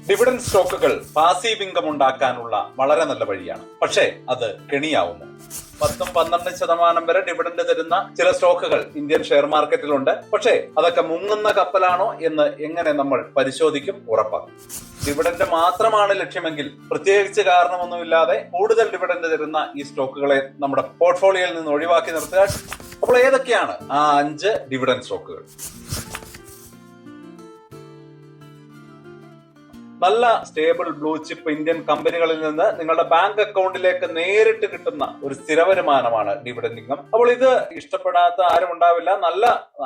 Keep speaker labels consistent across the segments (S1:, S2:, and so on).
S1: Dividend സ്റ്റോക്കുകൾ passive income ഉണ്ടാക്കാനുള്ള വളരെ നല്ല വഴിയാണ്. പക്ഷേ അത് കെണിയാവുന്നു. 10-12% വരെ ഡിവിഡന്റ് തരുന്ന ചില സ്റ്റോക്കുകൾ ഇന്ത്യൻ ഷെയർ മാർക്കറ്റിലുണ്ട്. പക്ഷേ അതൊക്കെ മുങ്ങുന്ന കപ്പലാണോ എന്ന് എങ്ങനെ നമ്മൾ പരിശോധിക്കും, ഉറപ്പാക്കും. ഡിവിഡന്റ് മാത്രമാണ് ലക്ഷ്യമെങ്കിൽ പ്രത്യേകിച്ച് കാരണമൊന്നുമില്ലാതെ കൂടുതൽ ഡിവിഡന്റ് തരുന്ന ഈ സ്റ്റോക്കുകളെ നമ്മുടെ പോർട്ട്ഫോളിയോയിൽ നിന്ന് ഒഴിവാക്കി നിർത്തുക. അപ്പോൾ ഏതൊക്കെയാണ് ആ 5 ഡിവിഡന്റ് സ്റ്റോക്കുകൾ? നല്ല സ്റ്റേബിൾ ബ്ലൂ ചിപ്പ് ഇന്ത്യൻ കമ്പനികളിൽ നിന്ന് നിങ്ങളുടെ ബാങ്ക് അക്കൗണ്ടിലേക്ക് നേരിട്ട് കിട്ടുന്ന ഒരു സ്ഥിര വരുമാനമാണ് ഡിവിഡന്റ് ഇൻകം. അപ്പോൾ ഇത് ഇഷ്ടപ്പെടാത്ത ആരും ഉണ്ടാവില്ല. നല്ല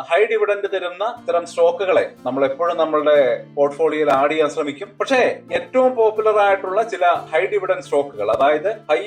S1: ഹൈ ഡിവിഡന്റ് തരുന്ന ഇത്തരം സ്റ്റോക്കുകളെ നമ്മൾ എപ്പോഴും നമ്മളുടെ പോർട്ട്ഫോളിയോയിൽ ആഡ് ചെയ്യാൻ ശ്രമിക്കും. പക്ഷേ ഏറ്റവും പോപ്പുലർ ആയിട്ടുള്ള ചില ഹൈ ഡിവിഡന്റ് സ്റ്റോക്കുകൾ, അതായത് ഹൈ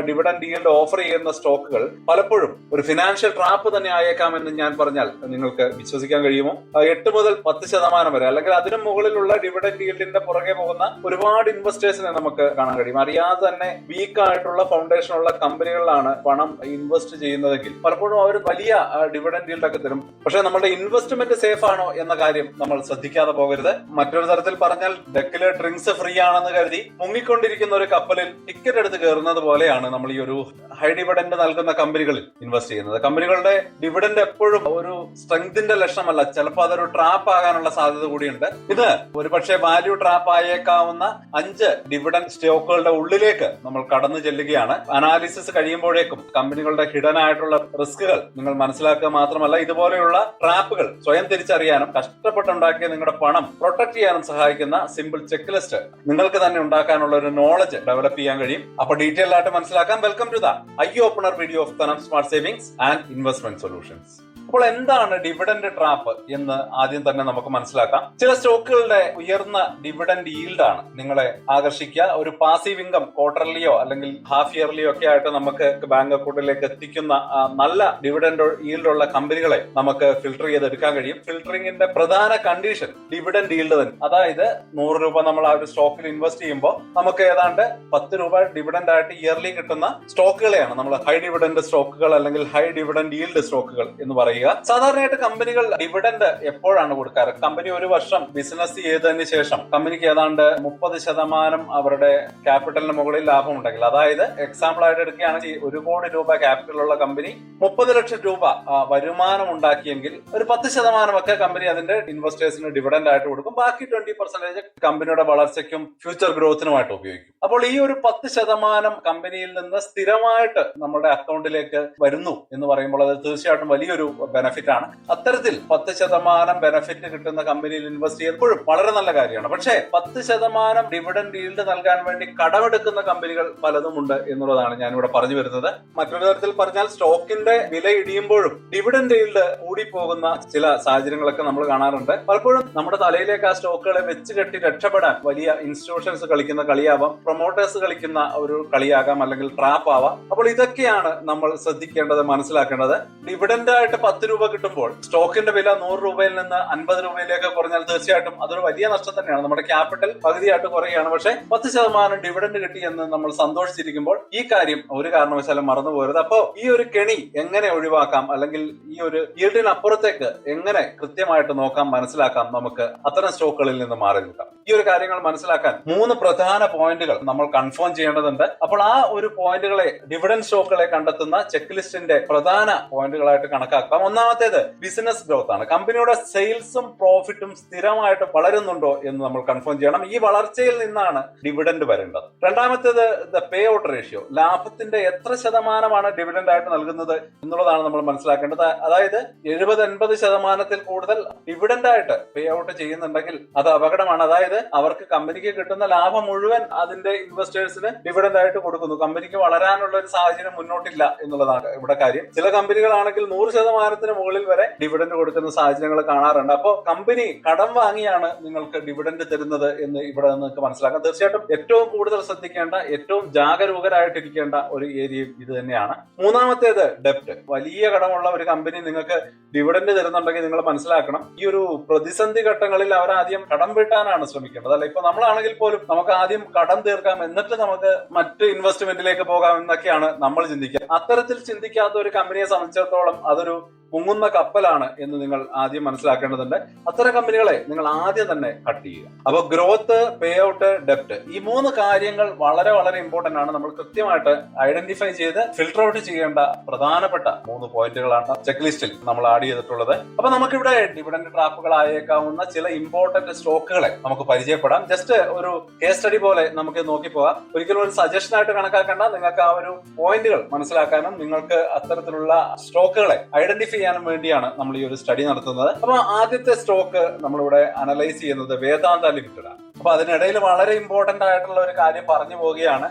S1: ഡിവിഡന്റ് ഈൽഡ് ഓഫർ ചെയ്യുന്ന സ്റ്റോക്കുകൾ പലപ്പോഴും ഒരു ഫിനാൻഷ്യൽ ട്രാപ്പ് തന്നെ ആയേക്കാമെന്ന് ഞാൻ പറഞ്ഞാൽ നിങ്ങൾക്ക് വിശ്വസിക്കാൻ കഴിയുമോ? 8 മുതൽ 10% വരെ അല്ലെങ്കിൽ അതിനു മുകളിലുള്ള ഡിവിഡന്റ് ഈൽഡിന്റെ പുറകെ പോകുന്ന ഒരുപാട് ഇൻവെസ്റ്റേഴ്സിനെ നമുക്ക് കാണാൻ കഴിയും. അറിയാതെ തന്നെ വീക്ക് ആയിട്ടുള്ള ഫൗണ്ടേഷനുള്ള കമ്പനികളിലാണ് പണം ഇൻവെസ്റ്റ് ചെയ്യുന്നതെങ്കിൽ പലപ്പോഴും അവർ വലിയ ഡിവിഡന്റ് ഈൽഡ് ഒക്കെ തരും. പക്ഷെ നമ്മുടെ ഇൻവെസ്റ്റ്മെന്റ് സേഫ് ആണോ എന്ന കാര്യം നമ്മൾ ശ്രദ്ധിക്കാതെ പോകരുത്. മറ്റൊരു തരത്തിൽ പറഞ്ഞാൽ ഡെക്കിലെ ഡ്രിങ്ക്സ് ഫ്രീ ആണെന്ന് കരുതി മുങ്ങിക്കൊണ്ടിരിക്കുന്ന ഒരു കപ്പലിൽ ടിക്കറ്റ് എടുത്ത് കയറുന്നത് പോലെയാണ് നമ്മൾ ഈ ഒരു ഹൈ ഡിവിഡന്റ് നൽകുന്ന കമ്പനികളിൽ ഇൻവെസ്റ്റ് ചെയ്യുന്നത്. കമ്പനികളുടെ ഡിവിഡന്റ് എപ്പോഴും ഒരു സ്ട്രെങ്തിന്റെ ലക്ഷണമല്ല, ചിലപ്പോൾ അതൊരു ട്രാപ്പ് ആകാനുള്ള സാധ്യത കൂടിയുണ്ട്. ഇത് ഒരുപക്ഷെ വാല്യൂ ട്രാപ്പ് ആയേക്കാവുന്ന 5 ഡിവിഡന്റ് സ്റ്റോക്കുകളുടെ ഉള്ളിലേക്ക് നമ്മൾ കടന്നു ചെല്ലുകയാണ്. അനാലിസിസ് കഴിയുമ്പോഴേക്കും കമ്പനികളുടെ ഹിഡൻ ആയിട്ടുള്ള റിസ്കുകൾ നിങ്ങൾ മനസ്സിലാക്കുക മാത്രമല്ല, ഇതുപോലെയുള്ള ട്രാപ്പുകൾ സ്വയം തിരിച്ചറിയാനും കഷ്ടപ്പെട്ടുണ്ടാക്കിയ നിങ്ങളുടെ പണം പ്രൊട്ടക്ട് ചെയ്യാനും സഹായിക്കുന്ന സിമ്പിൾ ചെക്ക് ലിസ്റ്റ് നിങ്ങൾക്ക് തന്നെ ഉണ്ടാക്കാനുള്ള ഒരു നോളജ് ഡെവലപ്പ് ചെയ്യാൻ കഴിയും. അപ്പൊ ഡീറ്റെയിൽ ആയിട്ട് മനസ്സിലാക്കാം. Welcome to the eye opener video of Thanam smart savings and investment solutions. അപ്പോൾ എന്താണ് ഡിവിഡന്റ് ട്രാപ്പ് എന്ന് ആദ്യം തന്നെ നമുക്ക് മനസ്സിലാക്കാം. ചില സ്റ്റോക്കുകളുടെ ഉയർന്ന ഡിവിഡന്റ് ഈൽഡ് ആണ് നിങ്ങളെ ആകർഷിക്കുക. ഒരു പാസീവ് ഇൻകം ക്വാർട്ടർലിയോ അല്ലെങ്കിൽ ഹാഫ് ഇയർലിയോ ഒക്കെ ആയിട്ട് നമുക്ക് ബാങ്ക് അക്കൗണ്ടിലേക്ക് എത്തിക്കുന്ന നല്ല ഡിവിഡന്റ് ഈൽഡ് ഉള്ള കമ്പനികളെ നമുക്ക് ഫിൽട്ടർ ചെയ്തെടുക്കാൻ കഴിയും. ഫിൽട്ടറിംഗിന്റെ പ്രധാന കണ്ടീഷൻ ഡിവിഡന്റ് ഈൽഡ് തന്നെ. അതായത് 100 രൂപ നമ്മൾ ആ ഒരു സ്റ്റോക്കിൽ ഇൻവെസ്റ്റ് ചെയ്യുമ്പോൾ നമുക്ക് ഏതാണ്ട് 10 രൂപ ഡിവിഡന്റ് ആയിട്ട് ഇയർലി കിട്ടുന്ന സ്റ്റോക്കുകളെയാണ് നമ്മൾ ഹൈ ഡിവിഡന്റ് സ്റ്റോക്കുകൾ അല്ലെങ്കിൽ ഹൈ ഡിവിഡന്റ് ഈൽഡ് സ്റ്റോക്കുകൾ എന്ന് പറയുക. സാധാരണയായിട്ട് കമ്പനികൾ ഡിവിഡന്റ് എപ്പോഴാണ് കൊടുക്കാറ്? കമ്പനി ഒരു വർഷം ബിസിനസ് ചെയ്തതിന് ശേഷം കമ്പനിക്ക് ഏതാണ്ട് 30% അവരുടെ ക്യാപിറ്റലിന് മുകളിൽ ലാഭം ഉണ്ടെങ്കിൽ, അതായത് എക്സാമ്പിൾ ആയിട്ട് എടുക്കുകയാണെങ്കിൽ 1 കോടി രൂപ ക്യാപിറ്റലുള്ള കമ്പനി 30 ലക്ഷം രൂപ വരുമാനം ഉണ്ടാക്കിയെങ്കിൽ ഒരു 10% ഒക്കെ കമ്പനി അതിന്റെ ഇൻവെസ്റ്റേഴ്സിന് ഡിവിഡന്റ് ആയിട്ട് കൊടുക്കും. ബാക്കി 20% കമ്പനിയുടെ വളർച്ചയ്ക്കും ഫ്യൂച്ചർ ഗ്രോത്തിനുമായിട്ട് ഉപയോഗിക്കും. അപ്പോൾ ഈ ഒരു 10% കമ്പനിയിൽ നിന്ന് സ്ഥിരമായിട്ട് നമ്മുടെ അക്കൗണ്ടിലേക്ക് വരുന്നു എന്ന് പറയുമ്പോൾ അത് തീർച്ചയായിട്ടും വലിയൊരു ബെനഫിറ്റ് ആണ്. അത്തരത്തിൽ 10% ബെനഫിറ്റ് കിട്ടുന്ന കമ്പനിയിൽ ഇൻവെസ്റ്റ് ചെയ്യുമ്പോഴും വളരെ നല്ല കാര്യമാണ്. പക്ഷേ 10% ഡിവിഡന്റ് ഈൽഡ് നൽകാൻ വേണ്ടി കടമെടുക്കുന്ന കമ്പനികൾ പലതും ഉണ്ട് എന്നുള്ളതാണ് ഞാനിവിടെ പറഞ്ഞു വരുന്നത്. മറ്റൊരു തരത്തിൽ പറഞ്ഞാൽ സ്റ്റോക്കിന്റെ വില ഇടിയുമ്പോഴും ഡിവിഡന്റ് ഈൽഡ് കൂടിപ്പോകുന്ന ചില സാഹചര്യങ്ങളൊക്കെ നമ്മൾ കാണാറുണ്ട്. പലപ്പോഴും നമ്മുടെ തലയിലേക്ക് ആ സ്റ്റോക്കുകളെ വെച്ച് കെട്ടി രക്ഷപ്പെടാൻ വലിയ ഇൻസ്റ്റിറ്റ്യൂഷൻസ് കളിക്കുന്ന കളിയാവാം, പ്രൊമോട്ടേഴ്സ് കളിക്കുന്ന ഒരു കളിയാകാം, അല്ലെങ്കിൽ ട്രാപ്പ് ആവാം. അപ്പോൾ ഇതൊക്കെയാണ് നമ്മൾ ശ്രദ്ധിക്കേണ്ടത്, മനസ്സിലാക്കേണ്ടത്. ഡിവിഡന്റ് ആയിട്ട് 10 രൂപ കിട്ടുമ്പോൾ സ്റ്റോക്കിന്റെ വില 100 രൂപയിൽ നിന്ന് 50 രൂപയിലേക്ക് കുറഞ്ഞാൽ തീർച്ചയായിട്ടും അതൊരു വലിയ നഷ്ടം തന്നെയാണ്. നമ്മുടെ ക്യാപിറ്റൽ പകുതിയായിട്ട് കുറയുകയാണ്. പക്ഷേ 10% ഡിവിഡന്റ് കിട്ടി എന്ന് നമ്മൾ സന്തോഷിച്ചിരിക്കുമ്പോൾ ഈ കാര്യം ഒരു കാരണവശാലും മറന്നു പോകരുത്. അപ്പോ ഈ ഒരു കെണി എങ്ങനെ ഒഴിവാക്കാം, അല്ലെങ്കിൽ ഈ ഒരു ഈൽഡിന് അപ്പുറത്തേക്ക് എങ്ങനെ കൃത്യമായിട്ട് നോക്കാം, മനസ്സിലാക്കാം, നമുക്ക് അത്തരം സ്റ്റോക്കുകളിൽ നിന്ന് മാറി നിൽക്കാം. ഈ ഒരു കാര്യങ്ങൾ മനസ്സിലാക്കാൻ 3 പ്രധാന പോയിന്റുകൾ നമ്മൾ കൺഫേം ചെയ്യേണ്ടതുണ്ട്. അപ്പോൾ ആ ഒരു പോയിന്റുകളെ, ഡിവിഡന്റ് സ്റ്റോക്കുകളെ കണ്ടെത്തുന്ന ചെക്ക് ലിസ്റ്റിന്റെ പ്രധാന പോയിന്റുകളായിട്ട് കണക്കാക്കാം. ഒന്നാമത്തേത് ബിസിനസ് ഗ്രോത്ത് ആണ്. കമ്പനിയുടെ സെയിൽസും പ്രോഫിറ്റും സ്ഥിരമായിട്ട് വളരുന്നുണ്ടോ എന്ന് നമ്മൾ കൺഫേം ചെയ്യണം. ഈ വളർച്ചയിൽ നിന്നാണ് ഡിവിഡന്റ് വരേണ്ടത്. രണ്ടാമത്തേത് പേ ഔട്ട് റേഷ്യോ. ലാഭത്തിന്റെ എത്ര ശതമാനമാണ് ഡിവിഡന്റ് ആയിട്ട് നൽകുന്നത് എന്നുള്ളതാണ് നമ്മൾ മനസ്സിലാക്കേണ്ടത്. അതായത് 70-80% കൂടുതൽ ഡിവിഡന്റ് ആയിട്ട് പേ ഔട്ട് ചെയ്യുന്നുണ്ടെങ്കിൽ അത് അപകടമാണ്. അതായത് അവർക്ക് കമ്പനിക്ക് കിട്ടുന്ന ലാഭം മുഴുവൻ അതിന്റെ ഇൻവെസ്റ്റേഴ്സിന് ഡിവിഡന്റ് ആയിട്ട് കൊടുക്കുന്നു. കമ്പനിക്ക് വളരാനുള്ള ഒരു സാഹചര്യം മുന്നോട്ടില്ല എന്നുള്ളതാണ് ഇവിടെ കാര്യം. ചില കമ്പനികളാണെങ്കിൽ 100% മുകളിൽ വരെ ഡിവിഡന്റ് കൊടുക്കുന്ന സാഹചര്യങ്ങൾ കാണാറുണ്ട്. അപ്പോൾ കമ്പനി കടം വാങ്ങിയാണ് നിങ്ങൾക്ക് ഡിവിഡന്റ് തരുന്നത് എന്ന് ഇവിടെ നിങ്ങൾക്ക് മനസ്സിലാക്കാം. തീർച്ചയായിട്ടും ഏറ്റവും കൂടുതൽ ശ്രദ്ധിക്കേണ്ട, ഏറ്റവും ജാഗരൂകരായിട്ടിരിക്കേണ്ട ഒരു ഏരിയ ഇത് തന്നെയാണ്. മൂന്നാമത്തേത് ഡെപ്റ്റ്. വലിയ കടമുള്ള ഒരു കമ്പനി നിങ്ങൾക്ക് ഡിവിഡന്റ് തരുന്നുണ്ടെങ്കിൽ നിങ്ങൾ മനസ്സിലാക്കണം, ഈ ഒരു പ്രതിസന്ധി ഘട്ടങ്ങളിൽ അവർ ആദ്യം കടം വീട്ടാനാണ് ശ്രമിക്കേണ്ടത്. അല്ല, ഇപ്പൊ നമ്മളാണെങ്കിൽ പോലും നമുക്ക് ആദ്യം കടം തീർക്കാം, എന്നിട്ട് നമുക്ക് മറ്റ് ഇൻവെസ്റ്റ്മെന്റിലേക്ക് പോകാം എന്നൊക്കെയാണ് നമ്മൾ ചിന്തിക്കുക. അത്തരത്തിൽ ചിന്തിക്കാത്ത ഒരു കമ്പനിയെ സംബന്ധിച്ചിടത്തോളം അതൊരു മുങ്ങുന്ന കപ്പലാണ് എന്ന് നിങ്ങൾ ആദ്യം മനസ്സിലാക്കേണ്ടതുണ്ട്. അത്തരം കമ്പനികളെ നിങ്ങൾ ആദ്യം തന്നെ കട്ട് ചെയ്യുക. അപ്പൊ ഗ്രോത്ത്, പേ ഔട്ട്, ഡെപ്റ്റ്, ഈ 3 കാര്യങ്ങൾ വളരെ വളരെ ഇമ്പോർട്ടന്റ് ആണ്. നമ്മൾ കൃത്യമായിട്ട് ഐഡന്റിഫൈ ചെയ്ത് ഫിൽട്ടർ ഔട്ട് ചെയ്യേണ്ട പ്രധാനപ്പെട്ട 3 പോയിന്റുകളാണ് ചെക്ക് ലിസ്റ്റിൽ നമ്മൾ ആഡ് ചെയ്തിട്ടുള്ളത്. അപ്പൊ നമുക്കിവിടെ ഡിവിഡന്റ് ട്രാപ്പുകളായേക്കാവുന്ന ചില ഇമ്പോർട്ടന്റ് സ്റ്റോക്കുകളെ നമുക്ക് പരിചയപ്പെടാം. ജസ്റ്റ് ഒരു കേസ് സ്റ്റഡി പോലെ നമുക്ക് നോക്കിപ്പോകാം. ഒരിക്കലും ഒരു സജഷൻ ആയിട്ട് കണക്കാക്കേണ്ട. നിങ്ങൾക്ക് ആ ഒരു പോയിന്റുകൾ മനസ്സിലാക്കാനും നിങ്ങൾക്ക് അത്തരത്തിലുള്ള സ്റ്റോക്കുകളെ ഐഡന്റിഫൈ ചെയ്യാനും വേണ്ടിയാണ് നമ്മൾ ഈ ഒരു സ്റ്റഡി നടത്തുന്നത്. അപ്പൊ ആദ്യത്തെ സ്റ്റോക്ക് നമ്മളിവിടെ അനലൈസ് ചെയ്യുന്നത് വേദാന്ത ലിമിറ്റഡ് ആണ്. അപ്പൊ അതിനിടയിൽ വളരെ ഇമ്പോർട്ടന്റ് ആയിട്ടുള്ള ഒരു കാര്യം പറഞ്ഞു പോവുകയാണ്.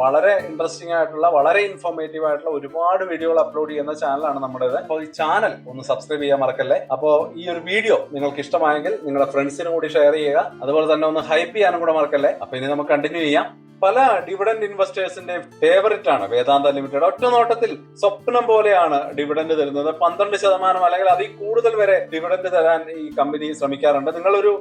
S1: വളരെ ഇൻട്രസ്റ്റിംഗ് ആയിട്ടുള്ള, വളരെ ഇൻഫോർമേറ്റീവ് ആയിട്ടുള്ള ഒരുപാട് വീഡിയോകൾ അപ്ലോഡ് ചെയ്യുന്ന ചാനലാണ് നമ്മുടേത്. അപ്പോൾ ഈ ചാനൽ ഒന്ന് സബ്സ്ക്രൈബ് ചെയ്യാൻ മറക്കല്ലേ. അപ്പോൾ ഈ ഒരു വീഡിയോ നിങ്ങൾക്ക് ഇഷ്ടമായെങ്കിൽ നിങ്ങളുടെ ഫ്രണ്ട്സിനും കൂടി ഷെയർ ചെയ്യുക. അതുപോലെ തന്നെ ഒന്ന് ഹൈപ്പ് ചെയ്യാനും കൂടെ മറക്കല്ലേ. അപ്പൊ ഇനി നമുക്ക് കണ്ടിന്യൂ ചെയ്യാം. പല ഡിവിഡന്റ് ഇൻവെസ്റ്റേഴ്സിന്റെ ഫേവറേറ്റ് ആണ് വേദാന്ത ലിമിറ്റഡ്. ഒറ്റ നോട്ടത്തിൽ സ്വപ്നം പോലെയാണ് ഡിവിഡന്റ് തരുന്നത്. 12% അല്ലെങ്കിൽ അതിൽ കൂടുതൽ വരെ ഡിവിഡന്റ് തരാൻ ഈ കമ്പനി ശ്രമിക്കാറുണ്ട്. നിങ്ങൾ ഒരു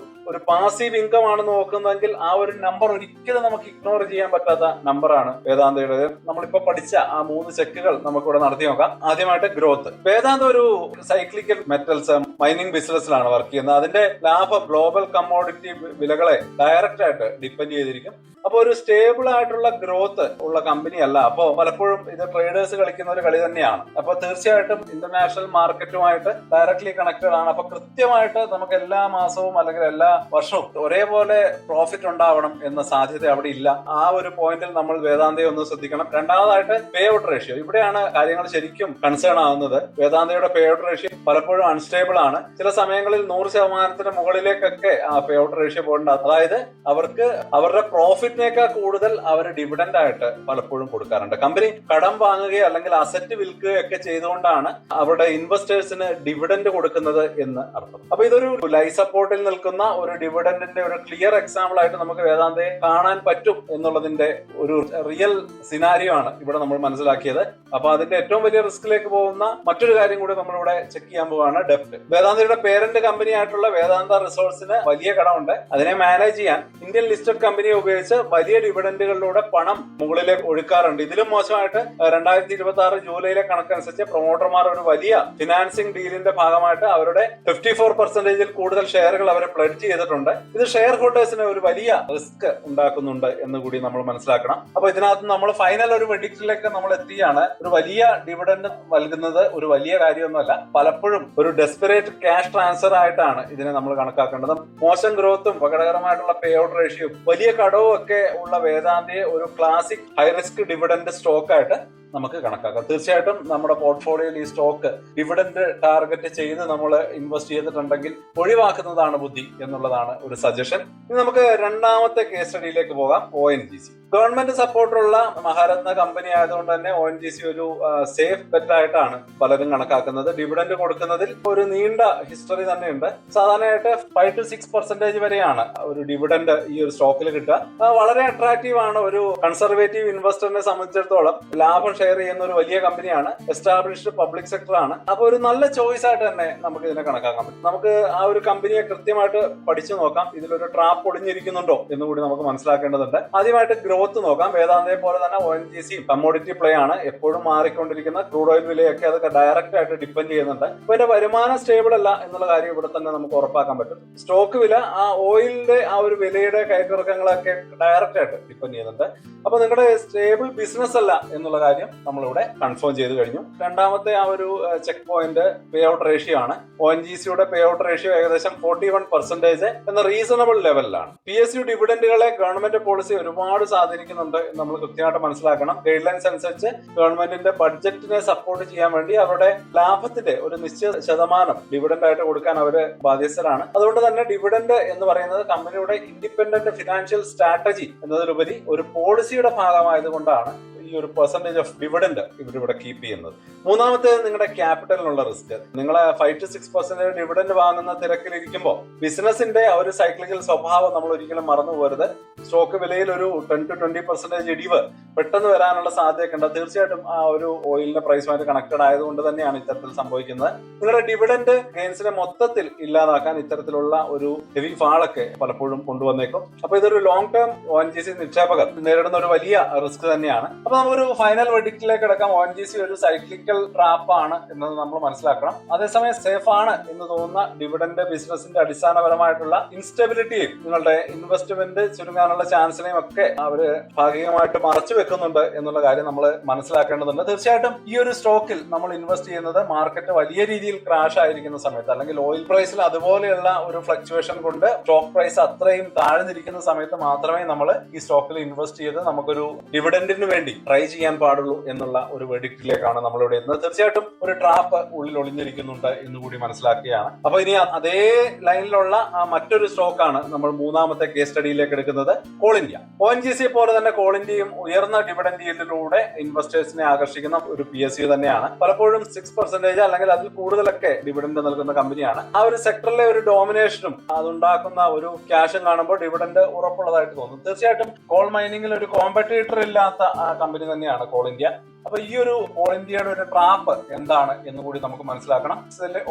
S1: പാസീവ് ഇൻകം ആണ് നോക്കുന്നതെങ്കിൽ ആ ഒരു നമ്പർ ഒരിക്കലും നമുക്ക് ഇഗ്നോർ ചെയ്യാൻ പറ്റാത്ത നമ്പറാണ് വേദാന്തയുടെ. നമ്മളിപ്പോ പഠിച്ച ആ 3 ചെക്കുകൾ നമുക്കിവിടെ നടത്തി നോക്കാം. ആദ്യമായിട്ട് ഗ്രോത്ത്. വേദാന്ത ഒരു സൈക്ലിക്കൽ മെറ്റൽസ് മൈനിങ് ബിസിനസ്സിലാണ് വർക്ക് ചെയ്യുന്നത്. അതിന്റെ ലാഭം ഗ്ലോബൽ കമ്മോഡിറ്റി വിലകളെ ഡയറക്റ്റ് ആയിട്ട് ഡിപ്പെൻഡ് ചെയ്തിരിക്കും. അപ്പൊ ഒരു സ്റ്റേബിൾ ആയിട്ടുള്ള ഗ്രോത്ത് ഉള്ള കമ്പനി അല്ല. അപ്പോ പലപ്പോഴും ഇത് ട്രേഡേഴ്സ് കളിക്കുന്ന ഒരു കളി തന്നെയാണ്. അപ്പൊ തീർച്ചയായിട്ടും ഇന്റർനാഷണൽ മാർക്കറ്റുമായിട്ട് ഡയറക്ട്ലി കണക്റ്റഡ് ആണ്. അപ്പൊ കൃത്യമായിട്ട് നമുക്ക് എല്ലാ മാസവും അല്ലെങ്കിൽ എല്ലാ വർഷവും ഒരേപോലെ പ്രോഫിറ്റ് ഉണ്ടാവണം എന്ന സാധ്യത അവിടെ ഇല്ല. ആ ഒരു പോയിന്റിൽ നമ്മൾ വേദാന്തയെ ഒന്ന് ശ്രദ്ധിക്കണം. രണ്ടാമതായിട്ട് പേ ഔട്ട് റേഷ്യോ. ഇവിടെയാണ് കാര്യങ്ങൾ ശരിക്കും കൺസേൺ ആവുന്നത്. വേദാന്തയുടെ പേ ഔട്ട് റേഷ്യോ പലപ്പോഴും അൺസ്റ്റേബിൾ ആണ്. ചില സമയങ്ങളിൽ 100% മുകളിലേക്കൊക്കെ ആ പേ ഔട്ട് റേഷ്യോ പോയിട്ടുണ്ട്. അതായത് അവർക്ക് അവരുടെ പ്രോഫിറ്റിനേക്കാൾ കൂടുതൽ അവർ ഡിവിഡന്റ് ആയിട്ട് പലപ്പോഴും കൊടുക്കാറുണ്ട്. കമ്പനി കടം വാങ്ങുകയോ അല്ലെങ്കിൽ അസറ്റ് വിൽക്കുകയോ ഒക്കെ ചെയ്തുകൊണ്ടാണ് അവരുടെ ഇൻവെസ്റ്റേഴ്സിന് ഡിവിഡന്റ് കൊടുക്കുന്നത് എന്ന് അർത്ഥം. അപ്പൊ ഇതൊരു ലൈഫ് സപ്പോർട്ടിൽ നിൽക്കുന്ന ഒരു ഡിവിഡന്റിന്റെ ഒരു ക്ലിയർ എക്സാമ്പിൾ ആയിട്ട് നമുക്ക് വേദാന്തയെ കാണാൻ പറ്റും എന്നുള്ളതിന്റെ ഒരു റിയൽ സിനാരിയോ ആണ് ഇവിടെ നമ്മൾ മനസ്സിലാക്കിയത്. അപ്പൊ അതിന്റെ ഏറ്റവും വലിയ റിസ്കിലേക്ക് പോകുന്ന മറ്റൊരു കാര്യം കൂടി നമ്മളിവിടെ ചെക്ക് ചെയ്യാൻ പോവാണ്, ഡെപ്റ്റ്. വേദാന്തയുടെ പേരന്റ് കമ്പനി ആയിട്ടുള്ള വേദാന്ത റിസോർട്സിന് വലിയ കടമുണ്ട്. അതിനെ മാനേജ് ചെയ്യാൻ ഇന്ത്യൻ ലിസ്റ്റഡ് കമ്പനിയെ ഉപയോഗിച്ച് വലിയ ഡിവിഡന്റുകളിലൂടെ പണം മുകളിലേക്ക് ഒഴുക്കാറുണ്ട്. ഇതിലും മോശമായിട്ട് 2026 ജൂലൈയിലെ കണക്കനുസരിച്ച് പ്രൊമോട്ടർമാർ ഒരു വലിയ ഫിനാൻസിംഗ് ഡീലിന്റെ ഭാഗമായിട്ട് അവരുടെ 54% കൂടുതൽ ഷെയറുകൾ അവരെ പ്ലെഡ്ജ് ചെയ്തിട്ടുണ്ട്. ഇത് ഷെയർ ഹോൾഡേഴ്സിന് ഒരു വലിയ റിസ്ക് ഉണ്ടാക്കുന്നുണ്ട് എന്ന് കൂടി നമ്മൾ മനസ്സിലാക്കണം. അപ്പൊ ഇതിനകത്ത് നമ്മൾ ഫൈനൽ ഒരു വെഡിക്റ്റിലേക്ക് നമ്മൾ എത്തിയാണ്. ഒരു വലിയ ഡിവിഡന്റ് നൽകുന്നത് ഒരു വലിയ കാര്യമൊന്നുമല്ല. പലപ്പോഴും ഒരു ഡെസ്പെറേറ്റ് ക്യാഷ് ട്രാൻസ്ഫർ ആയിട്ടാണ് ഇതിനെ നമ്മൾ കണക്കാക്കേണ്ടത്. മോശം ഗ്രോത്തും അപകടകരമായിട്ടുള്ള പേ ഔട്ട് റേഷ്യോയും വലിയ കടവും ഒക്കെ ഉള്ള വേദാന്തയെ ഒരു classic high risk dividend stock ആയിട്ട് നമുക്ക് കണക്കാക്കാം. തീർച്ചയായിട്ടും നമ്മുടെ പോർട്ട്ഫോളിയോയിൽ ഈ സ്റ്റോക്ക് ഡിവിഡന്റ് ടാർഗറ്റ് ചെയ്ത് നമ്മൾ ഇൻവെസ്റ്റ് ചെയ്തിട്ടുണ്ടെങ്കിൽ ഒഴിവാക്കുന്നതാണ് ബുദ്ധി എന്നുള്ളതാണ് ഒരു സജഷൻ. ഇനി നമുക്ക് രണ്ടാമത്തെ കേസ് സ്റ്റഡിയിലേക്ക് പോകാം. ONGC ഗവൺമെന്റ് സപ്പോർട്ടുള്ള മഹാരത്ന കമ്പനി ആയതുകൊണ്ട് തന്നെ ONGC ഒരു സേഫ് ബെറ്റ് ആയിട്ടാണ് പലരും കണക്കാക്കുന്നത്. ഡിവിഡന്റ് കൊടുക്കുന്നതിൽ ഒരു നീണ്ട ഹിസ്റ്ററി തന്നെയുണ്ട്. സാധാരണയായിട്ട് 5 to 6% വരെയാണ് ഒരു ഡിവിഡന്റ് ഈ ഒരു സ്റ്റോക്കിൽ കിട്ടുക. വളരെ അട്രാക്റ്റീവ് ആണ്. ഒരു കൺസർവേറ്റീവ് ഇൻവെസ്റ്ററിനെ സംബന്ധിച്ചിടത്തോളം ലാഭം ഷെയർ ചെയ്യുന്ന ഒരു വലിയ കമ്പനിയാണ്. എസ്റ്റാബ്ലിഷ്ഡ് പബ്ലിക് സെക്ടർ ആണ്. അപ്പൊ ഒരു നല്ല ചോയ്സ് ആയിട്ട് തന്നെ നമുക്ക് ഇതിനെ കണക്കാക്കാൻ പറ്റും. നമുക്ക് ആ ഒരു കമ്പനിയെ കൃത്യമായിട്ട് പഠിച്ചു നോക്കാം. ഇതിലൊരു ട്രാപ്പ് ഒളിഞ്ഞിരിക്കുന്നുണ്ടോ എന്നുകൂടി നമുക്ക് മനസ്സിലാക്കേണ്ടതുണ്ട്. ആദ്യമായിട്ട് ഗ്രോത്ത് നോക്കാം. വേദാന്തയെ പോലെ തന്നെ ONGC കമ്മോഡിറ്റി പ്ലേ ആണ്. എപ്പോഴും മാറിക്കൊണ്ടിരിക്കുന്ന ക്രൂഡ് ഓയിൽ വിലയൊക്കെ അതൊക്കെ ഡയറക്റ്റ് ആയിട്ട് ഡിപ്പെൻഡ് ചെയ്യുന്നുണ്ട്. അപ്പൊ ഇതിന്റെ വരുമാനം സ്റ്റേബിൾ അല്ല എന്നുള്ള കാര്യം ഇവിടെ തന്നെ നമുക്ക് ഉറപ്പാക്കാൻ പറ്റും. സ്റ്റോക്ക് വില ആ ഓയിലിന്റെ ആ ഒരു വിലയുടെ കയറ്റിറക്കങ്ങളൊക്കെ ഡയറക്റ്റ് ആയിട്ട് ഡിപ്പെൻഡ് ചെയ്യുന്നുണ്ട്. അപ്പൊ നിങ്ങളുടെ സ്റ്റേബിൾ ബിസിനസ് അല്ല എന്നുള്ള കാര്യം നമ്മളിവിടെ കൺഫേം ചെയ്ത് കഴിഞ്ഞു. രണ്ടാമത്തെ ആ ഒരു check point pay out ratio ആണ്. ONGCയുടെ പേ ഔട്ട് റേഷ്യോ ഏകദേശം 41% എന്ന റീസണബിൾ ലെവലിലാണ്. PSU ഡിവിഡന്റുകളെ ഗവൺമെന്റ് പോളിസി ഒരുപാട് സ്വാധീനിക്കുന്നുണ്ട് എന്ന് നമ്മൾ കൃത്യമായിട്ട് മനസ്സിലാക്കണം. ഗൈഡ് ലൈൻസ് അനുസരിച്ച് ഗവൺമെന്റിന്റെ ബഡ്ജറ്റിനെ സപ്പോർട്ട് ചെയ്യാൻ വേണ്ടി അവരുടെ ലാഭത്തിന്റെ ഒരു നിശ്ചിത ശതമാനം ഡിവിഡന്റ് ആയിട്ട് കൊടുക്കാൻ അവര് ബാധ്യസ്ഥരാണ്. അതുകൊണ്ട് തന്നെ ഡിവിഡന്റ് എന്ന് പറയുന്നത് കമ്പനിയുടെ ഇൻഡിപെൻഡന്റ് ഫിനാൻഷ്യൽ സ്ട്രാറ്റജി എന്നതിലുപരി ഒരു പോളിസിയുടെ ഭാഗമായതുകൊണ്ടാണ് ഈ ഒരു പെർസെന്റേജ് ഓഫ് ഡിവിഡന്റ് ഇവരിവിടെ കീപ്പ് ചെയ്യുന്നത്. മൂന്നാമത്തെ നിങ്ങളുടെ ക്യാപിറ്റലിനുള്ള റിസ്ക്. നിങ്ങൾ 5 to 6% ഡിവിഡന്റ് വാങ്ങുന്ന തിരക്കിലിരിക്കുമ്പോൾ ബിസിനസിന്റെ ഒരു സൈക്ലിക്കൽ സ്വഭാവം നമ്മൾ ഒരിക്കലും മറന്നു പോകരുത്. സ്റ്റോക്ക് വിലയിൽ ഒരു 10 to 20% ഇടിവ് പെട്ടെന്ന് വരാനുള്ള സാധ്യതയൊക്കെ ഉണ്ട്. തീർച്ചയായിട്ടും ആ ഒരു ഓയിലിന്റെ പ്രൈസുമായിട്ട് കണക്റ്റഡ് ആയതുകൊണ്ട് തന്നെയാണ് ഇത്തരത്തിൽ സംഭവിക്കുന്നത്. നിങ്ങളുടെ ഡിവിഡന്റ് ഗെയിൻസിനെ മൊത്തത്തിൽ ഇല്ലാതാക്കാൻ ഇത്തരത്തിലുള്ള ഒരു ഹെവി ഫാളൊക്കെ പലപ്പോഴും കൊണ്ടുവന്നേക്കും. അപ്പൊ ഇതൊരു ലോങ് ടേം ONGC നിക്ഷേപകർ നേരിടുന്ന ഒരു വലിയ റിസ്ക് തന്നെയാണ്. അപ്പൊ നമുക്കൊരു ഫൈനൽ വെഡിക്റ്റിലേക്ക് കിടക്കാം. ONGC ഒരു സൈക്ലിക്കൽ ട്രാപ്പ് ആണ് എന്നത് നമ്മൾ മനസ്സിലാക്കണം. അതേസമയം സേഫ് ആണ് എന്ന് തോന്നുന്ന ഡിവിഡന്റ് ബിസിനസിന്റെ അടിസ്ഥാനപരമായിട്ടുള്ള ഇൻസ്റ്റബിലിറ്റിയും നിങ്ങളുടെ ഇൻവെസ്റ്റ്മെന്റ് ചുരുങ്ങാനുള്ള ചാൻസിനെയും ഒക്കെ അവര് ഭാഗികമായിട്ട് മറച്ചു വെക്കുന്നുണ്ട് എന്നുള്ള കാര്യം നമ്മൾ മനസ്സിലാക്കേണ്ടതുണ്ട്. തീർച്ചയായിട്ടും ഈ ഒരു സ്റ്റോക്കിൽ നമ്മൾ ഇൻവെസ്റ്റ് ചെയ്യുന്നത് മാർക്കറ്റ് വലിയ രീതിയിൽ ക്രാഷ് ആയിരിക്കുന്ന സമയത്ത്, അല്ലെങ്കിൽ ഓയിൽ പ്രൈസിൽ അതുപോലെയുള്ള ഒരു ഫ്ലക്ച്വേഷൻ കൊണ്ട് സ്റ്റോക്ക് പ്രൈസ് അത്രയും താഴ്ന്നിരിക്കുന്ന സമയത്ത് മാത്രമേ നമ്മൾ ഈ സ്റ്റോക്കിൽ ഇൻവെസ്റ്റ് ചെയ്ത് നമുക്കൊരു ഡിവിഡന്റിന് വേണ്ടി ട്രൈ ചെയ്യാൻ പാടുള്ളൂ എന്നുള്ള ഒരു വെഡിക്റ്റിലേക്കാണ് നമ്മളിവിടെ എത്തുന്നത്. തീർച്ചയായിട്ടും ഒരു ട്രാപ്പ് ഉള്ളിൽ ഒളിഞ്ഞിരിക്കുന്നുണ്ട് എന്ന് കൂടി മനസ്സിലാക്കുകയാണ്. അപ്പൊ ഇനി അതേ ലൈനിലുള്ള മറ്റൊരു സ്റ്റോക്കാണ് നമ്മൾ മൂന്നാമത്തെ കേസ് സ്റ്റഡിയിലേക്ക് എടുക്കുന്നത്, കോൾ ഇന്ത്യ. ONGC പോലെ തന്നെ കോൾ ഇന്ത്യയും ഉയർന്ന ഡിവിഡന്റ് യീൽഡിലൂടെ ഇൻവെസ്റ്റേഴ്സിനെ ആകർഷിക്കുന്ന ഒരു PSU തന്നെയാണ്. പലപ്പോഴും 6% അല്ലെങ്കിൽ അതിൽ കൂടുതലൊക്കെ ഡിവിഡന്റ് നൽകുന്ന കമ്പനിയാണ്. ആ ഒരു സെക്ടറിലെ ഒരു ഡോമിനേഷനും അതുണ്ടാക്കുന്ന ഒരു ക്യാഷും കാണുമ്പോൾ ഡിവിഡന്റ് ഉറപ്പുള്ളതായിട്ട് തോന്നും. തീർച്ചയായിട്ടും കോൾ മൈനിങ്ങിൽ ഒരു കോമ്പറ്റീറ്റർ ഇല്ലാത്ത കമ്പനി തന്നെയാണ് കോൾ ഇന്ത്യ. അപ്പൊ ഈ ഒരു കോൾ ഇന്ത്യയുടെ ഒരു ട്രാപ്പ് എന്താണ് എന്ന് കൂടി നമുക്ക് മനസ്സിലാക്കണം.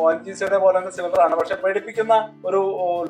S1: ONGCയുടെ പോലെ തന്നെ സിമിലർ ആണ്, പക്ഷെ പേടിപ്പിക്കുന്ന ഒരു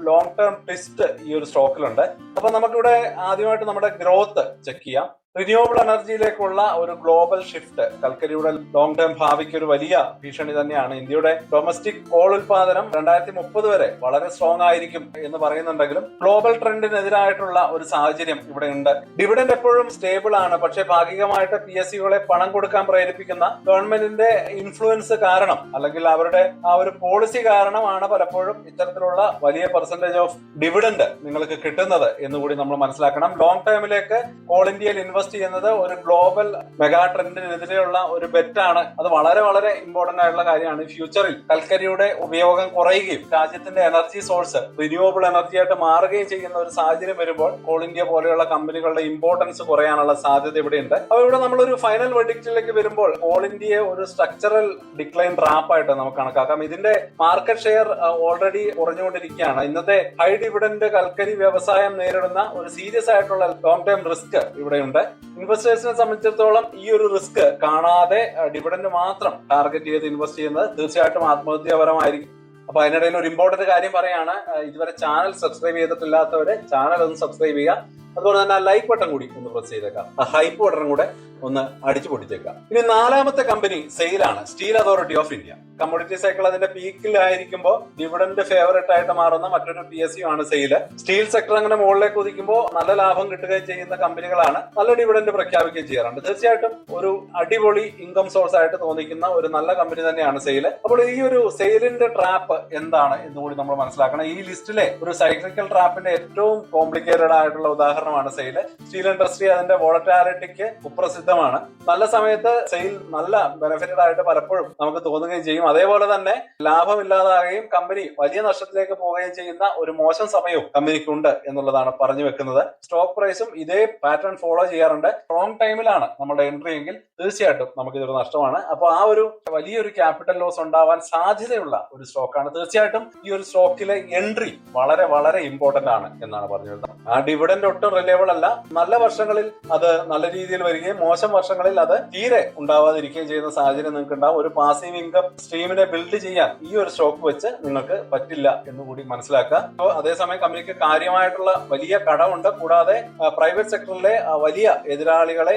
S1: ലോങ് ടേം ട്വിസ്റ്റ് ഈ ഒരു സ്റ്റോക്കിലുണ്ട്. അപ്പൊ നമുക്കിവിടെ ആദ്യമായിട്ട് നമ്മുടെ ഗ്രോത്ത് ചെക്ക് ചെയ്യാം. റിന്യൂവബിൾ എനർജിയിലേക്കുള്ള ഒരു ഗ്ലോബൽ ഷിഫ്റ്റ് കൽക്കരിയുടെ ലോങ് ടേം ഭാവിക്ക് ഒരു വലിയ ഭീഷണി തന്നെയാണ്. ഇന്ത്യയുടെ ഡൊമസ്റ്റിക് കോൾ ഉൽപാദനം 2030 വരെ വളരെ സ്ട്രോങ് ആയിരിക്കും എന്ന് പറയുന്നുണ്ടെങ്കിലും ഗ്ലോബൽ ട്രെൻഡിനെതിരായിട്ടുള്ള ഒരു സാഹചര്യം ഇവിടെ ഉണ്ട്. ഡിവിഡന്റ് എപ്പോഴും സ്റ്റേബിൾ ആണ്, പക്ഷെ ഭാഗികമായിട്ട് PSUകളെ പണം കൊടുക്കാൻ പ്രേരിപ്പിക്കുന്ന ഗവൺമെന്റിന്റെ ഇൻഫ്ലുവൻസ് കാരണം, അല്ലെങ്കിൽ അവരുടെ ആ ഒരു പോളിസി കാരണമാണ് പലപ്പോഴും ഇത്തരത്തിലുള്ള വലിയ പെർസെന്റേജ് ഓഫ് ഡിവിഡന്റ് നിങ്ങൾക്ക് കിട്ടുന്നത് എന്നുകൂടി നമ്മൾ മനസ്സിലാക്കണം. ലോങ് ടേമിലേക്ക് കോൾ ഇന്ത്യയിൽ ഇൻവെസ്റ്റ് ചെയ്യുന്നത് ഒരു ഗ്ലോബൽ മെഗാ ട്രെൻഡിനെതിരെയുള്ള ഒരു ബെറ്റാണ്. അത് വളരെ വളരെ ഇമ്പോർട്ടന്റ് ആയിട്ടുള്ള കാര്യമാണ്. ഫ്യൂച്ചറിൽ കൽക്കരിയുടെ ഉപയോഗം കുറയുകയും രാജ്യത്തിന്റെ എനർജി സോഴ്സ് റിന്യൂവബിൾ എനർജി ആയിട്ട് മാറുകയും ചെയ്യുന്ന ഒരു സാഹചര്യം വരുമ്പോൾ കോൾ ഇന്ത്യ പോലെയുള്ള കമ്പനികളുടെ ഇമ്പോർട്ടൻസ് കുറയാനുള്ള സാധ്യത ഇവിടെയുണ്ട്. അപ്പോൾ ഇവിടെ നമ്മളൊരു ഫൈനൽ വെർഡിക്റ്റിലേക്ക് വരുമ്പോൾ കോൾ ഇന്ത്യയെ ഒരു സ്ട്രക്ചറൽ ഡിക്ലൈൻ ട്രാപ്പായിട്ട് നമുക്ക് കണക്കാക്കാം. ഇതിന്റെ മാർക്കറ്റ് ഷെയർ ഓൾറെഡി കുറഞ്ഞുകൊണ്ടിരിക്കുകയാണ്. ഇന്നത്തെ ഹൈ ഡിവിഡന്റ് കൽക്കരി വ്യവസായം നേരിടുന്ന ഒരു സീരിയസ് ആയിട്ടുള്ള ലോങ് ടേം റിസ്ക് ഇവിടെയുണ്ട്. ഇൻവെസ്റ്റേഴ്സിനെ സംബന്ധിച്ചിടത്തോളം ഈ ഒരു റിസ്ക് കാണാതെ ഡിവിഡന്റ് മാത്രം ടാർഗറ്റ് ചെയ്ത് ഇൻവെസ്റ്റ് ചെയ്യുന്നത് തീർച്ചയായിട്ടും ആത്മഹത്യാപരമായിരിക്കും. അപ്പൊ അതിനിടയിൽ ഒരു ഇമ്പോർട്ടന്റ് കാര്യം പറയാണ്, ഇതുവരെ ചാനൽ സബ്സ്ക്രൈബ് ചെയ്തിട്ടില്ലാത്തവരെ ചാനൽ ഒന്ന് സബ്സ്ക്രൈബ് ചെയ്യുക. അതുപോലെ തന്നെ ആ ലൈക്ക് ബട്ടൺ കൂടി ഒന്ന് പ്രസ് ചെയ്തേക്കാം, ആ ഹൈപ്പ് ബട്ടൺ കൂടെ ഒന്ന് അടിച്ചു പൊട്ടിച്ചേക്കാം. ഇനി നാലാമത്തെ കമ്പനി സെയിലാണ്, steel authority of India. Commodity cycle അതിന്റെ പീക്കിലായിരിക്കുമ്പോൾ ഡിവിഡന്റ് ഫേവറേറ്റ് ആയിട്ട് മാറുന്ന മറ്റൊരു PSU ആണ് സെയില്. സ്റ്റീൽ സെക്ടർ അങ്ങനെ മുകളിലേക്ക് കുതിക്കുമ്പോൾ നല്ല ലാഭം കിട്ടുകയും ചെയ്യുന്ന കമ്പനികളാണ് നല്ല ഡിവിഡന്റ് പ്രഖ്യാപിക്കുകയും ചെയ്യാറുണ്ട്. തീർച്ചയായിട്ടും ഒരു അടിപൊളി ഇൻകം സോഴ്സ് ആയിട്ട് തോന്നിക്കുന്ന ഒരു നല്ല കമ്പനി തന്നെയാണ് സെയില്. അപ്പോൾ ഈ ഒരു സെയിലിന്റെ ട്രാപ്പ് എന്താണ് എന്നുകൂടി നമ്മൾ മനസ്സിലാക്കണം. ഈ ലിസ്റ്റിലെ ഒരു സൈക്ലിക്കൽ ട്രാപ്പിന്റെ ഏറ്റവും കോംപ്ലിക്കേറ്റഡ് ആയിട്ടുള്ള ഉദാഹരണമാണ് സെയില്. സ്റ്റീൽ ഇൻഡസ്ട്രി അതിന്റെ വോളറ്റാലിറ്റിക്ക് കുപ്രസിദ്ധമാണ്. നല്ല സമയത്ത് സെയിൽ നല്ല ബെനിഫിറ്റഡ് ആയിട്ട് പലപ്പോഴും നമുക്ക് തോന്നുകയും ചെയ്യും. അതേപോലെ തന്നെ ലാഭമില്ലാതാകുകയും കമ്പനി വലിയ നഷ്ടത്തിലേക്ക് പോവുകയും ചെയ്യുന്ന ഒരു മോശം സമയവും കമ്പനിക്കുണ്ട് എന്നുള്ളതാണ് പറഞ്ഞു വെക്കുന്നത്. സ്റ്റോക്ക് പ്രൈസും ഇതേ പാറ്റേൺ ഫോളോ ചെയ്യാറുണ്ട്. സ്ട്രോങ് ടൈമിലാണ് നമ്മുടെ എൻട്രി എങ്കിൽ തീർച്ചയായിട്ടും നമുക്കിതൊരു നഷ്ടമാണ്. അപ്പൊ ആ ഒരു വലിയൊരു ക്യാപിറ്റൽ ലോസ് ഉണ്ടാവാൻ സാധ്യതയുള്ള ഒരു സ്റ്റോക്കാണ്. തീർച്ചയായിട്ടും ഈ ഒരു സ്റ്റോക്കിലെ എൻട്രി വളരെ വളരെ ഇമ്പോർട്ടന്റ് ആണ് എന്നാണ് പറഞ്ഞത്. ആ ഡിവിഡന്റ് ഒട്ടും റിലയബിൾ അല്ല. നല്ല വർഷങ്ങളിൽ അത് നല്ല രീതിയിൽ വരികയും മോശം വർഷങ്ങളിൽ അത് തീരെ ഉണ്ടാവാതിരിക്കുകയും ചെയ്യുന്ന സാഹചര്യം നിങ്ങൾക്ക് ഉണ്ടാവും. ഒരു പാസീവ് ഇൻകം സ്ട്രീമിനെ ബിൽഡ് ചെയ്യാൻ ഈ ഒരു സ്റ്റോക്ക് വെച്ച് നിങ്ങൾക്ക് പറ്റില്ല എന്നുകൂടി മനസ്സിലാക്കുക. അതേസമയം കമ്പനിക്ക് കാര്യമായിട്ടുള്ള വലിയ കടമുണ്ട്. കൂടാതെ പ്രൈവറ്റ് സെക്ടറിലെ വലിയ എതിരാളികളെ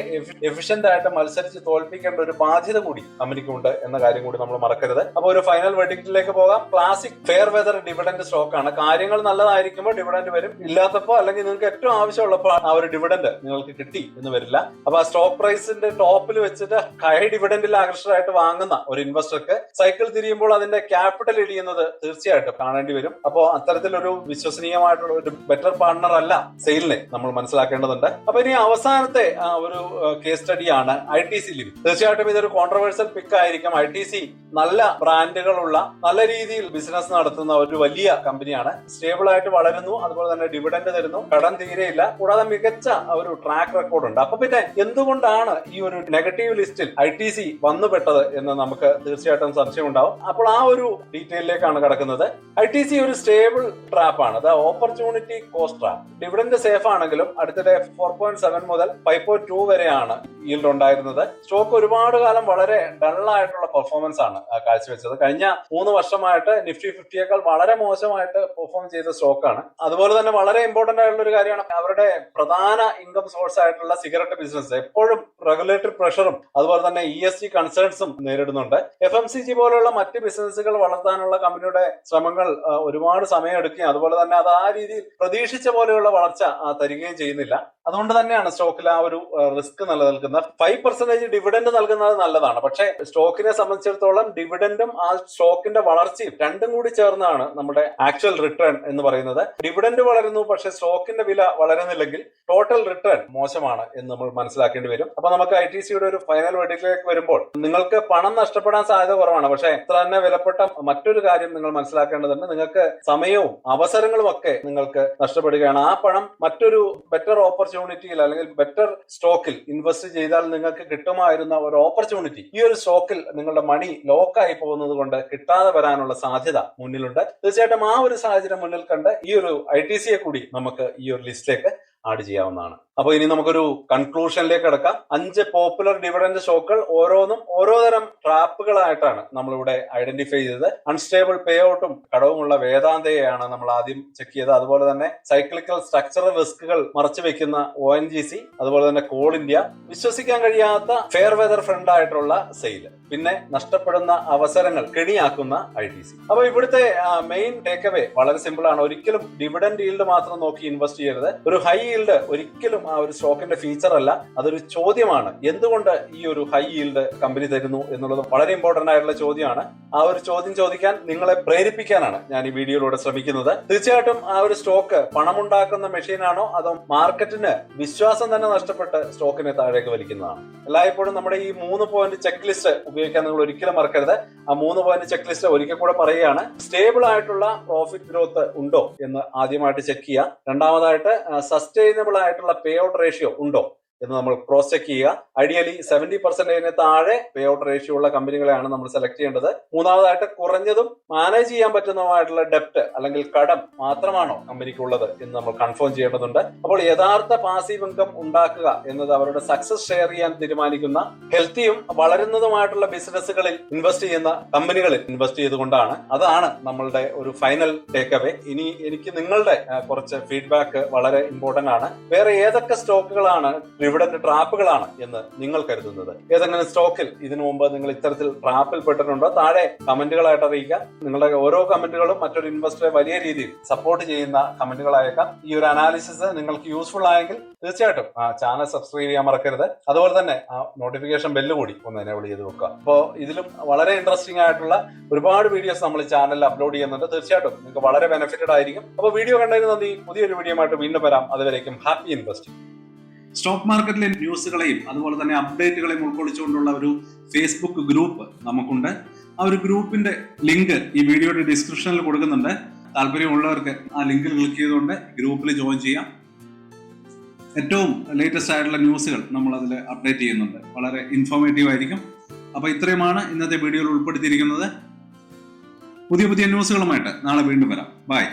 S1: എഫിഷ്യന്റ് ആയിട്ട് മത്സരിച്ച് തോൽപ്പിക്കേണ്ട ഒരു ബാധ്യത കൂടി കമ്പനിക്കുണ്ട് എന്ന കാര്യം കൂടി നമ്മൾ മറക്കരുത്. അപ്പോൾ ഒരു ഫൈനൽ വെർഡിക്റ്റിലേക്ക് പോകാം. ക്ലാസിക് ഫെയർ വെതർ ഡിവിഡന്റ് സ്റ്റോക്കാണ്. കാര്യങ്ങൾ നല്ലതായിരിക്കുമ്പോൾ ഡിവിഡന്റ് വരും, ഇല്ലാത്തപ്പോൾ അല്ലെങ്കിൽ നിങ്ങൾക്ക് ഏറ്റവും ആവശ്യമുള്ളപ്പോൾ ആ ഒരു ഡിവിഡന്റ് നിങ്ങൾക്ക് കിട്ടി എന്ന് വരില്ല. അപ്പൊ ആ സ്റ്റോക്ക് പ്രൈസിന്റെ ടോപ്പിൽ വെച്ചിട്ട് ഹൈ ഡിവിഡന്റിൽ ആകർഷകരായിട്ട് വാങ്ങുന്ന ഒരു ഇൻവെസ്റ്റർക്ക് സൈക്കിൾ തിരിയുമ്പോൾ അതിന്റെ ക്യാപിറ്റൽ ഇടിയുന്നത് തീർച്ചയായിട്ടും കാണേണ്ടി വരും. അപ്പോൾ അത്തരത്തിലൊരു വിശ്വസനീയമായിട്ടുള്ള ഒരു ബെറ്റർ പാർട്ണർ അല്ല സെയിലിനെ നമ്മൾ മനസ്സിലാക്കേണ്ടതുണ്ട്. അപ്പൊ ഇനി അവസാനത്തെ ഒരു കേസ് സ്റ്റഡിയാണ് ITC ലിമിറ്റ്. തീർച്ചയായിട്ടും ഇതൊരു കോൺട്രവേഴ്സൽ പിക്ക് ആയിരിക്കും. ITC നല്ല ബ്രാൻഡുകളുള്ള നല്ല രീതിയിൽ ബിസിനസ് നടത്തുന്ന ഒരു വലിയ കമ്പനിയാണ്. സ്റ്റേബിൾ ആയിട്ട് വളരുന്നു, അതുപോലെ തന്നെ ഡിവിഡന്റ് തരുന്നു, കടം തീരെയില്ല, കൂടാതെ മികച്ച ഒരു ട്രാക്ക് റെക്കോർഡ് ഉണ്ട്. അപ്പൊ പിന്നെ എന്തുകൊണ്ടാണ് ഈ ഒരു നെഗറ്റീവ് ലിസ്റ്റിൽ ITC വന്നുപെട്ടത് എന്ന് നമുക്ക് തീർച്ചയായിട്ടും സംശയം ഉണ്ടാവും. അപ്പോൾ ആ ഒരു ഡീറ്റെയിലേക്കാണ് കിടക്കുന്നത്. ITC ഒരു സ്റ്റേബിൾ ട്രാപ്പ് ആണ്. അത് opportunity cost trap. Dividend safe ആണെങ്കിലും അടുത്തിടെ 4.7 മുതൽ 5.2 വരെയാണ് ഈൽഡ് ഉണ്ടായിരുന്നത്. സ്റ്റോക്ക് ഒരുപാട് കാലം വളരെ ഡള്ളായിട്ടുള്ള പെർഫോമൻസ് ആണ് കാഴ്ചവെച്ചത്. കഴിഞ്ഞ 3 വർഷമായിട്ട് നിഫ്റ്റി 50യേക്കാൾ വളരെ മോശമായിട്ട് പെർഫോം ചെയ്ത സ്റ്റോക്കാണ്. അതുപോലെ തന്നെ വളരെ ഇമ്പോർട്ടന്റ് ആയിട്ടുള്ള ഒരു കാര്യമാണ് അവരുടെ അവരുടെ പ്രധാന ഇൻകം സോഴ്സ് ആയിട്ടുള്ള സിഗരറ്റ് ബിസിനസ് എപ്പോഴും റെഗുലേറ്ററി പ്രഷറും അതുപോലെ തന്നെ ESG കൺസേൺസും നേരിടുന്നുണ്ട്. FMCG പോലുള്ള മറ്റ് ബിസിനസ്സുകൾ വളർത്താനുള്ള കമ്പനിയുടെ ശ്രമങ്ങൾ ഒരുപാട് സമയം എടുക്കുകയും അതുപോലെ തന്നെ അത് ആ രീതിയിൽ പ്രതീക്ഷിച്ച പോലെയുള്ള വളർച്ച തരികയും ചെയ്യുന്നില്ല. അതുകൊണ്ട് തന്നെയാണ് സ്റ്റോക്കിൽ ആ ഒരു റിസ്ക് നിലനിൽക്കുന്നത്. 5% ഡിവിഡൻഡ് നൽകുന്നത് നല്ലതാണ്. പക്ഷേ സ്റ്റോക്കിനെ സംബന്ധിച്ചിടത്തോളം ഡിവിഡൻഡും ആ സ്റ്റോക്കിന്റെ വളർച്ചയും രണ്ടും കൂടി ചേർന്നാണ് നമ്മുടെ ആക്ച്വൽ റിട്ടേൺ എന്ന് പറയുന്നത്. ഡിവിഡൻഡ് വളരുന്നു, പക്ഷേ സ്റ്റോക്കിന്റെ വില വളരുന്നില്ലെങ്കിൽ ടോട്ടൽ റിട്ടേൺ മോശമാണ് എന്ന് നമ്മൾ മനസ്സിലാക്കേണ്ടി വരും. അപ്പൊ നമുക്ക് ITCയുടെ ഒരു ഫൈനൽ വെർഡിക്റ്റിലേക്ക് വരുമ്പോൾ നിങ്ങൾക്ക് പണം നഷ്ടപ്പെടാൻ സാധ്യത കുറവാണ്. പക്ഷേ ഇത്ര തന്നെ വിലപ്പെട്ട മറ്റൊരു കാര്യം നിങ്ങൾ മനസ്സിലാക്കേണ്ടതുണ്ട്. നിങ്ങൾക്ക് സമയവും അവസരങ്ങളും ഒക്കെ നിങ്ങൾക്ക് നഷ്ടപ്പെടുകയാണ്. ആ പണം മറ്റൊരു ബെറ്റർ ഓപ്പർച്യൂണിറ്റിയിൽ അല്ലെങ്കിൽ ബെറ്റർ സ്റ്റോക്കിൽ ഇൻവെസ്റ്റ് ചെയ്താൽ നിങ്ങൾക്ക് കിട്ടുമായിരുന്ന ഒരു ഓപ്പർച്യൂണിറ്റി ഈ ഒരു സ്റ്റോക്കിൽ നിങ്ങളുടെ മണി ലോക്കായി പോകുന്നത് കൊണ്ട് കിട്ടാതെ വരാനുള്ള സാധ്യത മുന്നിലുണ്ട്. തീർച്ചയായിട്ടും ആ ഒരു സാഹചര്യം മുന്നിൽ കണ്ട് ഈ ഒരു ITCയെ കൂടി നമുക്ക് ഈ ഒരു ലിസ്റ്റിലേക്ക് ആഡ് ചെയ്യാവുന്നതാണ്. അപ്പൊ ഇനി നമുക്കൊരു കൺക്ലൂഷനിലേക്ക് കിടക്കാം. 5 പോപ്പുലർ ഡിവിഡൻഡ് സ്റ്റോക്കുകൾ ഓരോന്നും ഓരോ തരം ട്രാപ്പുകളായിട്ടാണ് നമ്മളിവിടെ ഐഡന്റിഫൈ ചെയ്തത്. അൺസ്റ്റേബിൾ പേ ഔട്ടും കടവുമുള്ള വേദാന്തയെയാണ് നമ്മൾ ആദ്യം ചെക്ക് ചെയ്തത്. അതുപോലെ തന്നെ സൈക്ലിക്കൽ സ്ട്രക്ചറൽ റിസ്കുകൾ മറച്ചു വെക്കുന്ന ONGC, അതുപോലെ തന്നെ കോൾ ഇന്ത്യ, വിശ്വസിക്കാൻ കഴിയാത്ത ഫെയർ വെതർ ഫ്രണ്ട് ആയിട്ടുള്ള സെയിൽ, പിന്നെ നഷ്ടപ്പെടുന്ന അവസരങ്ങൾ കെണിയാക്കുന്ന ITC. അപ്പൊ ഇവിടുത്തെ മെയിൻ ടേക്ക് അവേ വളരെ സിമ്പിൾ ആണ്. ഒരിക്കലും ഡിവിഡൻഡ് ഈൽഡ് മാത്രം നോക്കി ഇൻവെസ്റ്റ് ചെയ്യരുത്. ഒരു ഹൈ ഈൽഡ് ഒരിക്കലും ആ ഒരു സ്റ്റോക്കിന്റെ ഫീച്ചർ അല്ല, അതൊരു ചോദ്യമാണ്. എന്തുകൊണ്ട് ഈ ഒരു ഹൈ ഈൽഡ് കമ്പനി തരുന്നു എന്നുള്ളത് വളരെ ഇമ്പോർട്ടന്റ് ആയിട്ടുള്ള ചോദ്യമാണ്. ആ ഒരു ചോദ്യം ചോദിക്കാൻ നിങ്ങളെ പ്രേരിപ്പിക്കാനാണ് ഞാൻ ഈ വീഡിയോയിലൂടെ ശ്രമിക്കുന്നത്. തീർച്ചയായിട്ടും ആ ഒരു സ്റ്റോക്ക് പണമുണ്ടാക്കുന്ന മെഷീനാണോ അതോ മാർക്കറ്റിന് വിശ്വാസം തന്നെ നഷ്ടപ്പെട്ട് സ്റ്റോക്കിനെ താഴേക്ക് വലിക്കുന്നതാണ്? എല്ലായ്പ്പോഴും നമ്മുടെ ഈ 3 പോയിന്റ് ചെക്ക് ലിസ്റ്റ് ഉപയോഗിക്കാൻ നിങ്ങൾ ഒരിക്കലും മറക്കരുത്. ആ 3 പോയിന്റ് ചെക്ക് ലിസ്റ്റ് ഒരിക്കൽ കൂടെ പറയുകയാണ്. സ്റ്റേബിൾ ആയിട്ടുള്ള പ്രോഫിറ്റ് ഗ്രോത്ത് ഉണ്ടോ എന്ന് ആദ്യമായിട്ട് ചെക്ക് ചെയ്യുക. രണ്ടാമതായിട്ട് സസ്റ്റൈനബിൾ ആയിട്ടുള്ള പേ ഔട്ട് റേഷ്യോ ഉണ്ടോ എന്ന് നമ്മൾ ക്രോസ് ചെക്ക് ചെയ്യുക. ഐഡിയലി 70% താഴെ പേ ഔട്ട് റേഷ്യോ ഉള്ള കമ്പനികളെയാണ് നമ്മൾ സെലക്ട് ചെയ്യേണ്ടത്. മൂന്നാമതായിട്ട് കുറഞ്ഞതും മാനേജ് ചെയ്യാൻ പറ്റുന്നതുമായിട്ടുള്ള ഡെപ്റ്റ് അല്ലെങ്കിൽ കടം മാത്രമാണോ കമ്പനിക്കുള്ളത് എന്ന് നമ്മൾ കൺഫേം ചെയ്യേണ്ടതുണ്ട്. അപ്പോൾ യഥാർത്ഥ പാസീവ് ഇൻകം ഉണ്ടാക്കുക എന്നത് അവരുടെ സക്സസ് ഷെയർ ചെയ്യാൻ തീരുമാനിക്കുന്ന ഹെൽത്തിയും വളരുന്നതുമായിട്ടുള്ള ബിസിനസ്സുകളിൽ ഇൻവെസ്റ്റ് ചെയ്യുന്ന കമ്പനികളിൽ ഇൻവെസ്റ്റ് ചെയ്തുകൊണ്ടാണ്. അതാണ് നമ്മളുടെ ഒരു ഫൈനൽ ടേക്ക് അവേ. ഇനി എനിക്ക് നിങ്ങളുടെ കുറച്ച് ഫീഡ്ബാക്ക് വളരെ ഇമ്പോർട്ടന്റ് ആണ്. വേറെ ഏതൊക്കെ സ്റ്റോക്കുകളാണ് ഡിവിഡൻഡ് ട്രാപ്പുകളാണ് എന്ന് നിങ്ങൾ കരുതുന്നത്? ഏതെങ്കിലും സ്റ്റോക്കിൽ ഇതിനു മുമ്പ് നിങ്ങൾ ഇത്തരത്തിൽ ട്രാപ്പിൽ പെട്ടിട്ടുണ്ടോ? താഴെ കമന്റുകളായിട്ട് അറിയിക്കാം. നിങ്ങളുടെ ഓരോ കമന്റുകളും മറ്റൊരു ഇൻവെസ്റ്ററെ വലിയ രീതിയിൽ സപ്പോർട്ട് ചെയ്യുന്ന കമന്റുകളായേക്കാം. ഈ ഒരു അനാലിസിസ് നിങ്ങൾക്ക് യൂസ്ഫുൾ ആയെങ്കിൽ തീർച്ചയായിട്ടും ആ ചാനൽ സബ്സ്ക്രൈബ് ചെയ്യാൻ മറക്കരുത്. അതുപോലെ തന്നെ ആ നോട്ടിഫിക്കേഷൻ ബെല്ല് കൂടി ഒന്ന് എനേബിൾ ചെയ്ത് വെക്കുക. അപ്പോൾ ഇതിലും വളരെ ഇൻട്രസ്റ്റിംഗ് ആയിട്ടുള്ള ഒരുപാട് വീഡിയോസ് നമ്മൾ ചാനലിൽ അപ്ലോഡ് ചെയ്യുന്നുണ്ട്. തീർച്ചയായിട്ടും നിങ്ങൾക്ക് വളരെ ബെനിഫിറ്റഡ് ആയിരിക്കും. അപ്പോൾ വീഡിയോ കണ്ടതിന് നന്ദി. പുതിയൊരു വീഡിയോ ആയിട്ട് വീണ്ടും വരാം. അതുവരേക്കും ഹാപ്പി ഇൻവെസ്റ്റിംഗ്. സ്റ്റോക്ക് മാർക്കറ്റിലെ ന്യൂസുകളെയും അതുപോലെ തന്നെ അപ്ഡേറ്റുകളെയും ഉൾക്കൊള്ളിച്ചുകൊണ്ടുള്ള ഒരു ഫേസ്ബുക്ക് ഗ്രൂപ്പ് നമുക്കുണ്ട്. ആ ഒരു ഗ്രൂപ്പിന്റെ ലിങ്ക് ഈ വീഡിയോയുടെ ഡിസ്ക്രിപ്ഷനിൽ കൊടുക്കുന്നുണ്ട്. താല്പര്യമുള്ളവർക്ക് ആ ലിങ്കിൽ ക്ലിക്ക് ചെയ്തുകൊണ്ട് ഗ്രൂപ്പിൽ ജോയിൻ ചെയ്യാം. ഏറ്റവും ലേറ്റസ്റ്റ് ആയിട്ടുള്ള ന്യൂസുകൾ നമ്മൾ അതിൽ അപ്ഡേറ്റ് ചെയ്യുന്നുണ്ട്. വളരെ ഇൻഫോർമേറ്റീവ് ആയിരിക്കും. അപ്പോൾ ഇത്രയുമാണ് ഇന്നത്തെ വീഡിയോയിൽ ഉൾപ്പെടുത്തിയിരിക്കുന്നത്. പുതിയ ന്യൂസുകളുമായിട്ട് നാളെ വീണ്ടും വരാം. ബൈ.